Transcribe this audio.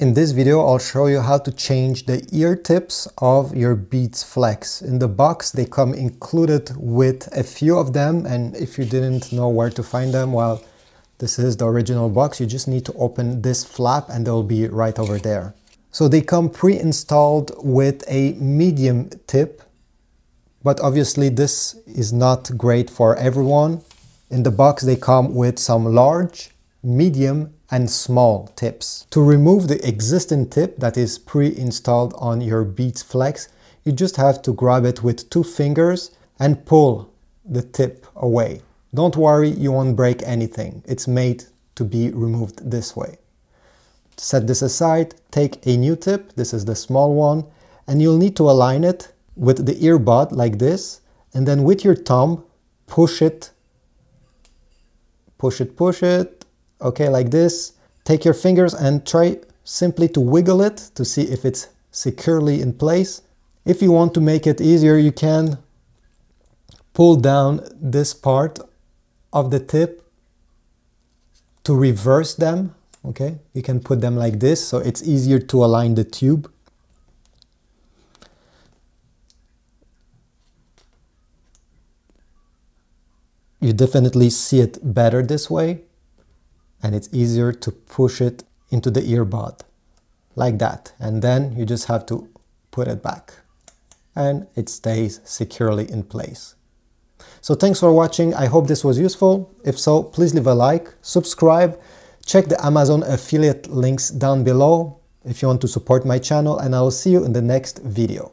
In this video, I'll show you how to change the ear tips of your Beats Flex. In the box, they come included with a few of them, and if you didn't know where to find them, well, this is the original box. You just need to open this flap and they'll be right over there. So they come pre-installed with a medium tip, but obviously this is not great for everyone. In the box, they come with some large, medium, and small tips. To remove the existing tip that is pre-installed on your Beats Flex, you just have to grab it with 2 fingers and pull the tip away. Don't worry, you won't break anything. It's made to be removed this way. Set this aside, take a new tip, this is the small one, and you'll need to align it with the earbud like this, and then with your thumb, push it, okay, like this. Take your fingers and try simply to wiggle it to see if it's securely in place. If you want to make it easier, you can pull down this part of the tip to reverse them, okay? You can put them like this, so it's easier to align the tube. You definitely see it better this way, and it's easier to push it into the earbud like that, and then you just have to put it back and it stays securely in place. So thanks for watching. I hope this was useful. If so, please leave a like, subscribe, check the Amazon affiliate links down below if you want to support my channel, and I will see you in the next video.